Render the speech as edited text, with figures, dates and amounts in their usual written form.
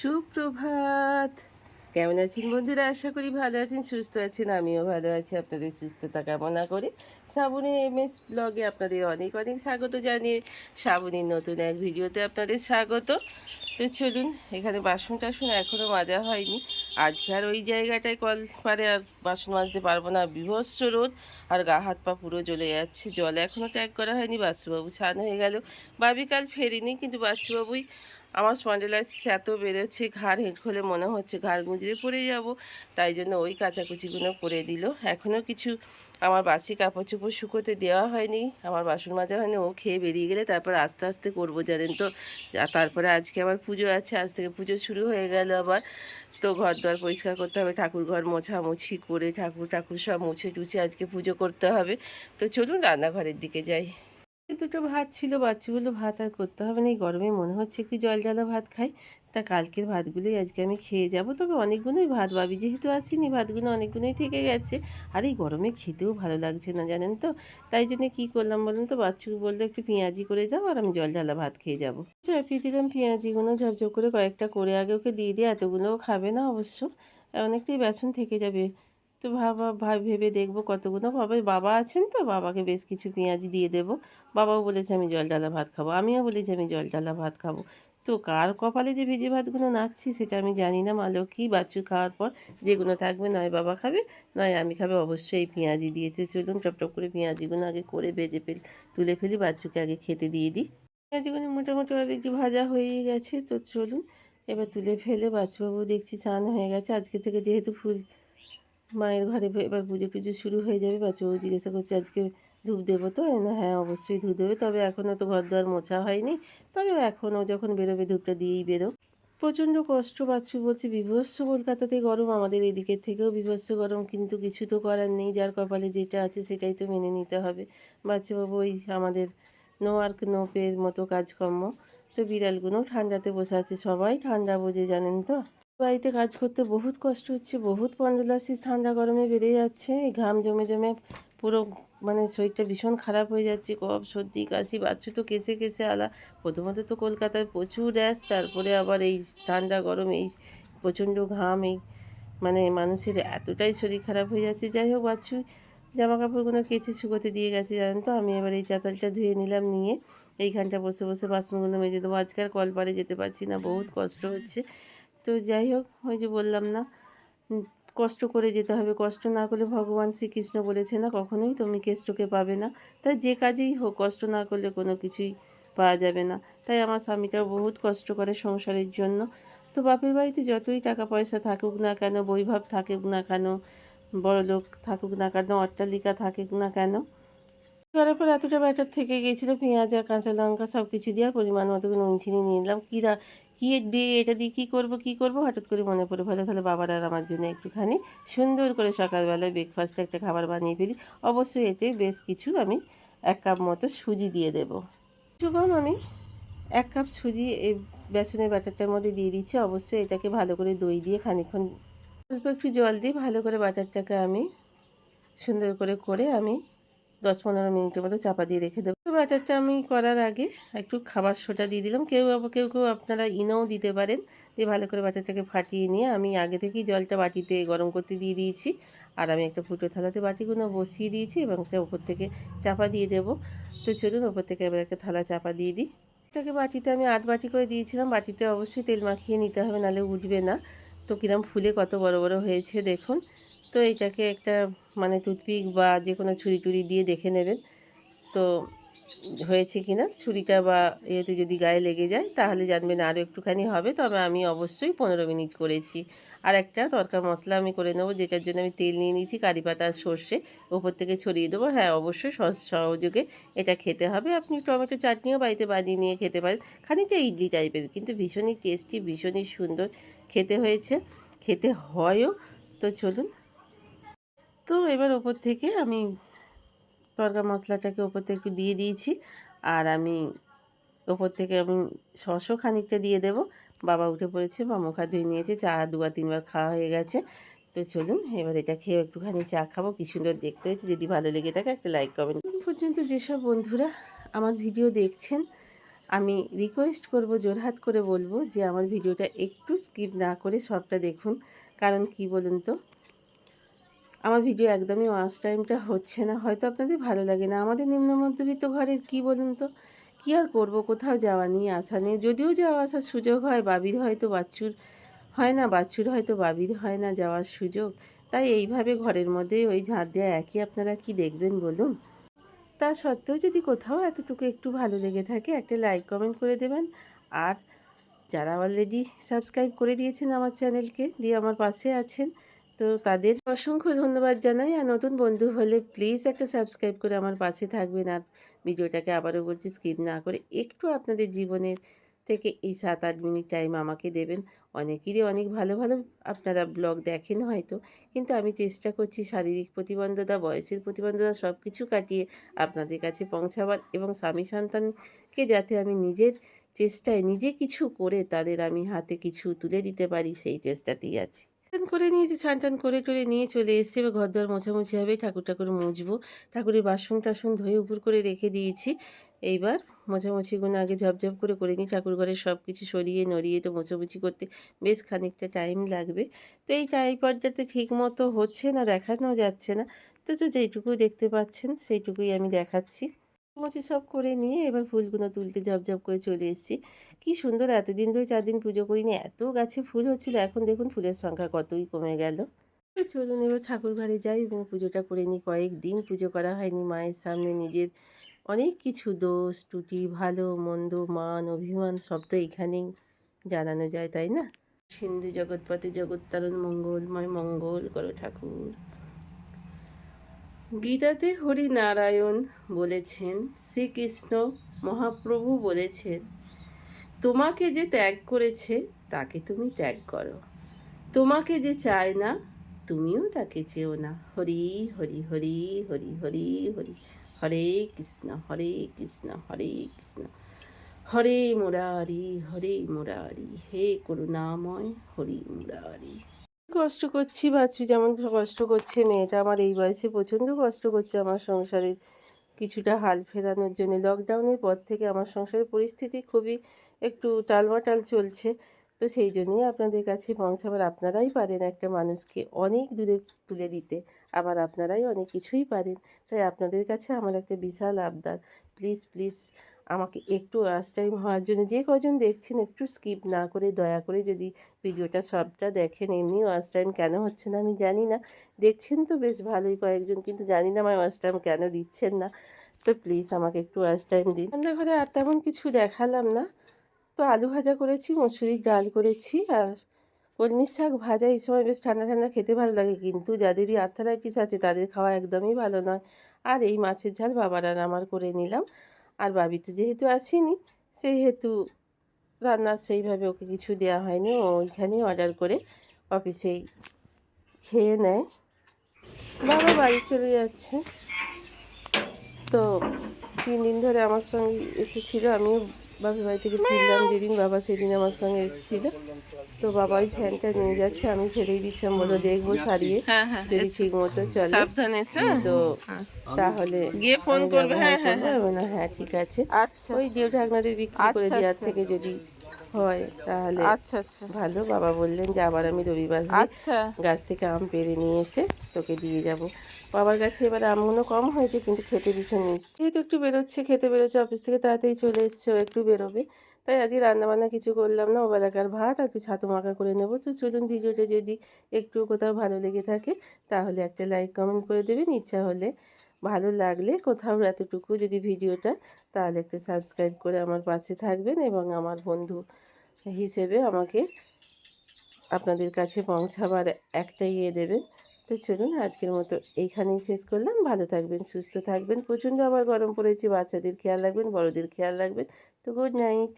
সুপ্রভাত। কেমন আছেন বন্ধুরা? আশা করি ভালো আছেন, সুস্থ আছেন। আমিও ভালো আছি। আপনাদের সুস্থতা কামনা করে শ্রাবণীর এমএস ব্লগে আপনাদের অনেক অনেক স্বাগত জানিয়ে শ্রাবণীর নতুন এক ভিডিওতে আপনাদের স্বাগত। তো চলুন, এখানে বাসন টাসন এখনও মাজা হয়নি। আজকে আর ওই জায়গাটায় কল পারে আর বাসন মাজতে পারবো না, বীভৎস রোদ, আর গা হাত পা পুরো জ্বলে যাচ্ছে। জল এখনও ট্যাগ করা হয়নি। বাচ্চুবাবু স্নান হয়ে গেল। বাবি কাল ফেরিনি, কিন্তু বাচ্চুবাবুই আমার স্পন্ডেলাইসিস এত বেরোচ্ছে, ঘাড় হেঁট হলে মনে হচ্ছে ঘাড় গুঁজরে পড়ে যাব, তাই জন্য ওই কাচাকুচিগুলো করে দিল। এখনও কিছু আমার বাসি কাপড় চোপড় শুকোতে দেওয়া হয়নি, আমার বাসন মাজা হয়নি। ও খেয়ে বেরিয়ে গেলে তারপর আস্তে আস্তে করবো, জানেন তো। তারপরে আজকে আবার পুজো আছে, আজ থেকে পুজো শুরু হয়ে গেল আবার। তো ঘর দর পরিষ্কার করতে হবে, ঠাকুর ঘর মোছামুছি করে ঠাকুর ঠাকুর সব মুছে টুছে আজকে পুজো করতে হবে। তো চলুন রান্নাঘরের দিকে যাই। দুটো ভাত ছিল, বাচ্চাগুলো ভাত আর করতে হবে না। এই গরমে মনে হচ্ছে একটু জল জ্বালা ভাত খাই। তা কালকের ভাতগুলোই আজকে আমি খেয়ে যাব। তবে অনেকগুলোই ভাত, বাবি যেহেতু আসেনি, ভাতগুলো অনেকগুলোই থেকে গেছে। আর এই গরমে খেতেও ভালো লাগছে না, জানেন তো। তাই জন্য কী করলাম বলুন তো, বাচ্চাকে বললো একটু পেঁয়াজি করে যাও, আর আমি জল জ্বালা ভাত খেয়ে যাবো। চাপিয়ে দিলাম পেঁয়াজিগুলো ঝপঝপ করে, কয়েকটা করে আগে ওকে দিয়ে দিয়ে। এতগুলোও খাবে না অবশ্য, অনেকটাই বেসন থেকে যাবে। তো ভেবে দেখবো কতগুলো। বাবা আছেন তো, বাবাকে বেশ কিছু পেঁয়াজি দিয়ে দেবো। বাবাও বলেছে আমি জল ঢালা ভাত খাবো, আমিও বলেছি আমি জল ঢালা ভাত খাবো। তো কার কপালে যে ভেজে ভাতগুলো নাচছি সেটা আমি জানি না। মা লক্ষ্মী বাচ্চু খাওয়ার পর যেগুলো থাকবে, নয় বাবা খাবে নয় আমি খাবে, অবশ্যই পেঁয়াজি দিয়েছে। চলুন টপটপ করে পেঁয়াজিগুলো আগে করে তুলে ফেলি, বাচ্চুকে আগে খেতে দিয়ে দিই। পেঁয়াজিগুলো মোটামুটি একটু ভাজা হয়েই গেছে। তো চলুন এবার তুলে ফেলে, বাচ্চুবাবু দেখছি চান হয়ে গেছে। আজকে থেকে যেহেতু মায়ের ঘরে এবার পুজো টুজো শুরু হয়ে যাবে। বাচ্চাও জিজ্ঞাসা করছে আজকে ধূপ দেবো তো? না, হ্যাঁ অবশ্যই ধূপ দেবে, তবে এখনও তো ঘর দুয়ার মোছা হয়নি। তবে এখনও যখন বেরোবে ধূপটা দিয়েই বেরো। প্রচণ্ড কষ্ট। বাচ্চু বলছে বীভৎস কলকাতাতে গরম, আমাদের এদিকের থেকেও বীভৎস গরম, কিন্তু কিছু তো করার নেই। যার কপালে যেটা আছে সেটাই তো মেনে নিতে হবে। বাচ্চাবাবু ওই আমাদের নো ওয়ার্ক নো পের মতো কাজকর্ম। তো বিড়ালগুলো ঠান্ডাতে বসে আছে, সবাই ঠান্ডা বোঝে, জানেন তো। বাড়িতে কাজ করতে বহুত কষ্ট হচ্ছে, বহুত স্পন্ডেলাইটিস ঠান্ডা গরমে বেড়ে যাচ্ছে। এই ঘাম জমে জমে পুরো মানে শরীরটা ভীষণ খারাপ হয়ে যাচ্ছে। কফ সর্দি কাশি, বাচ্চু তো কেসে কেসে আলা। প্রথমত তো কলকাতায় প্রচুর র্যাশ, তারপরে আবার এই ঠান্ডা গরম, এই প্রচণ্ড ঘাম, এই মানে মানুষের এতটাই শরীর খারাপ হয়ে যাচ্ছে। যাই হোক, বাচ্চু জামা কাপড়গুলো কেচে শুকোতে দিয়ে গেছে, জানেন তো। আমি এবার এই চাতালটা ধুয়ে নিলাম, নিয়ে এইখানটা বসে বসে বাসনগুলো মেজে দেবো। আজকাল কলপারে যেতে পারছি না, বহুত কষ্ট হচ্ছে। তো যাই হোক, ওই যে বললাম না, কষ্ট করে যেতে হবে। কষ্ট না করলে, ভগবান শ্রীকৃষ্ণ বলেছে না, কখনোই তুমি কেষ্টকে পাবে না। তাই যে কাজেই হোক, কষ্ট না করলে কোনো কিছুই পাওয়া যাবে না। তাই আমার স্বামীটাও বহুত কষ্ট করে সংসারের জন্য। তো বাপের বাড়িতে যতই টাকা পয়সা থাকুক না কেন, বৈভব থাকুক না কেন, বড়লোক থাকুক না কেন, অট্টালিকা থাকুক না কেন, করার পর এতটা ব্যাটার থেকে গিয়েছিলো। পেঁয়াজ আর কাঁচা লঙ্কা সব কিছু দিয়ে আর পরিমাণ মতো নুন চিনি নিয়ে নিলাম। কী দিয়ে এটা দিয়ে কী করবো হঠাৎ করে মনে পড়ে, ভালো তাহলে বাবার আর আমার জন্য একটুখানি সুন্দর করে সকালবেলায় ব্রেকফাস্টে একটা খাবার বানিয়ে ফেলি। অবশ্যই এতে বেশ কিছু আমি 1 কাপ মতো সুজি দিয়ে দেবো। কিছু কম, আমি 1 কাপ সুজি এই বেসনের ব্যাটারটার মধ্যে দিয়ে দিচ্ছি। অবশ্যই এটাকে ভালো করে দই দিয়ে খানিকক্ষণ অল্প একটু জল দিয়ে ভালো করে ব্যাটারটাকে আমি সুন্দর করে আমি 10-15 মিনিটের মতো চাপা দিয়ে রেখে দেবো। ব্যাটারটা আমি করার আগে একটু খাবার সোডা দিয়ে দিলাম। কেউ কেউ আপনারা ইনোও দিতে পারেন। দিয়ে ভালো করে ব্যাটারটাকে ফাটিয়ে নিয়ে আমি আগে থেকেই জলটা বাটিতে গরম করতে দিয়ে দিয়েছি। আর আমি একটা ফুটো থালাতে বাটিগুলো বসিয়ে দিয়েছি এবং একটা ওপর থেকে চাপা দিয়ে দেবো। তো চলুন ওপর থেকে এবার একটা থালা চাপা দিয়ে দিই। এটাকে বাটিতে আমি 8 বাটি করে দিয়েছিলাম। বাটিতে অবশ্যই তেল মাখিয়ে নিতে হবে, নাহলে উঠবে না। তো কিরম ফুলে কত বড় বড় হয়েছে দেখুন। তো এটাকে একটা মানে টুথপিক বা যে কোনো ছুরি টুরি দিয়ে দেখে নেবেন তো হয়েছে কি না। ছুরিটা বা ইয়েতে যদি গায়ে লেগে যায় তাহলে জানবেন আরও একটুখানি হবে। তবে আমি অবশ্যই 15 মিনিট করেছি। আর একটা তরকা মশলা আমি করে নেবো, যেটার জন্য আমি তেল নিয়ে নিয়েছি, কারি পাতা আর সর্ষে ওপর থেকে ছড়িয়ে দেবো। হ্যাঁ অবশ্যই সহযোগে এটা খেতে হবে। আপনি টমেটো চাটনিও বাড়িতে বানিয়ে নিয়ে খেতে পারেন, খানিকটা ইডলি টাইপের, কিন্তু ভীষণই টেস্টি, ভীষণই সুন্দর খেতে হয়েছে, খেতে হয়ও। তো চলুন, তো এবার ওপর থেকে আমি তরকা মশলাটাকে ওপর থেকে একটু দিয়ে দিয়েছি। আর আমি ওপর থেকে আমি সসও খানিকটা দিয়ে দেব। বাবা উঠে পড়েছে, বা মুখ হাত ধুয়ে নিয়েছে, চা 2-3 বার খাওয়া হয়ে গেছে। তো চলুন এবার এটা খেয়ে একটুখানি চা খাবো। কী সুন্দর দেখতে হয়েছে। যদি ভালো লেগে থাকে একটা লাইক কমেন্ট। এখন পর্যন্ত যেসব বন্ধুরা আমার ভিডিও দেখছেন, আমি রিকোয়েস্ট করব, জোরহাত করে বলবো যে আমার ভিডিওটা একটু স্কিপ না করে সবটা দেখুন। কারণ কি বলুন তো, আমার ভিডিও একদমই ওয়াচ টাইমটা হচ্ছে না, হয়তো আপনাদের ভালো লাগে না। আমাদের নিম্ন মধ্যবিত্ত ঘরের কি বলুন তো, কী আর করবো, কোথাও যাওয়া নিয়ে আসা নেই। যদিও যাওয়া আসার সুযোগ হয়, বাবির হয়তো বাচ্চুর হয় না, বাচ্চুর হয়তো বাবির হয় না যাওয়ার সুযোগ। তাই এইভাবে ঘরের মধ্যে ওই ঝাঁট দেওয়া একই, আপনারা কি দেখবেন বলুন। তা সত্ত্বেও যদি কোথাও এতটুকু একটু ভালো লেগে থাকে, একটা লাইক কমেন্ট করে দেবেন। আর যারা অলরেডি সাবস্ক্রাইব করে দিয়েছেন আমার চ্যানেলকে, দিয়ে আমার পাশে আছেন, তো তাদের অসংখ্য ধন্যবাদ জানাই। আর নতুন বন্ধু হলে প্লিজ একটা সাবস্ক্রাইব করে আমার পাশে থাকবেন। আর ভিডিওটাকে আবারও বলছি, স্কিপ না করে একটু আপনাদের জীবনের থেকে এই 7-8 মিনিট টাইম আমাকে দেবেন। অনেকেরই অনেক ভালো ভালো আপনারা ব্লগ দেখেন হয়তো, কিন্তু আমি চেষ্টা করছি শারীরিক প্রতিবন্ধকতা, বয়সের প্রতিবন্ধকতা সব কিছু কাটিয়ে আপনাদের কাছে পৌঁছাবার, এবং স্বামী সন্তানকে যাতে আমি নিজের চেষ্টায় নিজে কিছু করে তাদের আমি হাতে কিছু তুলে দিতে পারি, সেই চেষ্টাতেই আছি। স্নান করে নিয়েছি, স্নান টান করে টরে নিয়ে চলে এসেছি। এবার ঘর দোয়ার মোছামুছি হবে, ঠাকুর ঠাকুর মুছবো। ঠাকুরের বাসন টাসন ধুয়ে উপর করে রেখে দিয়েছি। এইবার মোছামুছিগুলো আগে ঝপঝপ করে নিই। ঠাকুর ঘরের সব কিছু সরিয়ে নড়িয়ে তো মোছামুছি করতে বেশ খানিকটা টাইম লাগবে। তো এই টাইপটাতে ঠিক মতো হচ্ছে না, দেখানো যাচ্ছে না। তো যেইটুকু দেখতে পাচ্ছেন সেইটুকুই আমি দেখাচ্ছি। মুছি সব করে নিয়ে এবার ফুলগুলো তুলতে ঝপঝপ করে চলে এসেছি। কি সুন্দর, এতদিন ধরে 4 দিন পুজো করিনি, এত গাছে ফুল হচ্ছিল, এখন দেখুন ফুলের সংখ্যা কতই কমে গেল। তো চলুন এবার ঠাকুর ঘরে যাই এবং পুজোটা করে নিই। কয়েকদিন পুজো করা হয়নি, মায়ের সামনে নিজের অনেক কিছু দোষ ত্রুটি, ভালো মন্দ, মান অভিমান সব তো এখানেই জানানো যায়, তাই না? সিন্ধু জগৎপতি জগত্তারণ মঙ্গলময় মঙ্গল করো ঠাকুর। গীতাতে হরিনারায়ণ বলেছেন, শ্রীকৃষ্ণ মহাপ্রভু বলেছেন, তোমাকে যে ত্যাগ করেছে তাকে তুমি ত্যাগ করো, তোমাকে যে চায় না তুমিও তাকে চেও না। হরি হরি হরি হরি হরি হরি, হরে কৃষ্ণ হরে কৃষ্ণ হরে কৃষ্ণ, হরে মুরারি হে করুণাময় হরি মুরারি। কষ্ট করছি, বাচ্চু যেমন কষ্ট করছে, মেয়েটা আমার এই বয়সে প্রচণ্ড কষ্ট করছে আমার সংসারের কিছুটা হাল ফেরানোর জন্য। লকডাউনের পর থেকে আমার সংসারের পরিস্থিতি খুবই একটু টালমাটাল চলছে। তো সেই জন্যই আপনাদের কাছে পৌঁছাবার, আপনারাই পারেন একটা মানুষকে অনেক দূরে তুলে দিতে, আবার আপনারাই অনেক কিছুই পারেন। তাই আপনাদের কাছে আমার একটা বিশাল আবদার, প্লিজ প্লিজ আমাকে একটু ওয়াচ টাইম হওয়ার জন্য, যে কজন দেখছেন একটু স্কিপ না করে দয়া করে যদি ভিডিওটা সবটা দেখেন। এমনি ওয়াচ টাইম কেন হচ্ছে না আমি জানি না, দেখছেন তো বেশ ভালোই কয়েকজন, কিন্তু জানি না আমার ওয়াচ টাইম কেন দিচ্ছেন না। তো প্লিজ আমাকে একটু ওয়াচ টাইম দিন। রান্নাঘরে আর তেমন কিছু দেখালাম না। তো আলু ভাজা করেছি, মসুরির ডাল করেছি, আর কলমির শাক ভাজা। এই সময় বেশ ঠান্ডা ঠান্ডা খেতে ভালো লাগে, কিন্তু যাদেরই আর্থারাইটিস আছে তাদের খাওয়া একদমই ভালো নয়। আর এই মাছের ঝাল বাবার আর আমার করে নিলাম। আর বাবি তো যেহেতু আসেনি, সেহেতু রান্না সেইভাবে ওকে কিছু দেওয়া হয়নি, ও ওইখানেই অর্ডার করে অফিসেই খেয়ে নেয়। বাবা বাড়ি চলে যাচ্ছে। তো 3 দিন ধরে আমার সঙ্গে এসেছিলো, আমিও বাবার বাড়ি থেকে ফিরলাম যেদিন, বাবা সেদিন আমার সঙ্গে এসেছিলো। তো বাবা ওই ফ্যানটা নিয়ে যাচ্ছে, আমি ফেলেই দিচ্ছিলাম, বলো দেখবো সারিয়ে যদি ঠিক মতো চলে। তো তাহলে গিয়ে ফোন করবে। হ্যাঁ ঠিক আছে। আচ্ছা, ওই ডিও ঢাকনাদের বিক্রি করে দেওয়ার থেকে যদি হয় তাহলে আচ্ছা আচ্ছা ভালো। বাবা বললেন যে আবার আমি রবিবার আচ্ছা গাছ থেকে আম পেড়ে নিয়ে এসে তোকে দিয়ে যাব। বাবার কাছে এবার আমগুলো কম হয়েছে, কিন্তু খেতে ভীষণ মিষ্টি। যেহেতু একটু বেরোচ্ছে, খেতে বেরোচ্ছে, অফিস থেকে তাড়াতাড়ি চলে এসছে, ও একটু বেরোবে, তাই আজকে রান্নাবান্না কিছু করলাম না। ওবেলাকার ভাত আর একটু ছাতু মাখা করে নেবো। তো চলুন, ভিডিওটা যদি একটু কোথাও ভালো লেগে থাকে তাহলে একটা লাইক কমেন্ট করে দেবেন। ইচ্ছা হলে, ভালো লাগলে কোথাও এতটুকু যদি ভিডিওটা, তাহলে একটা সাবস্ক্রাইব করে আমার পাশে থাকবেন এবং আমার বন্ধু হিসেবে আমাকে আপনাদের কাছে পৌঁছাবার একটা দেবেন। তো চলুন আজকের মতো এইখানেই শেষ করলাম। ভালো থাকবেন, সুস্থ থাকবেন। প্রচণ্ড আবার গরম পড়েছে, বাচ্চাদের খেয়াল রাখবেন, বড়দের খেয়াল রাখবেন। তো গুড নাইট।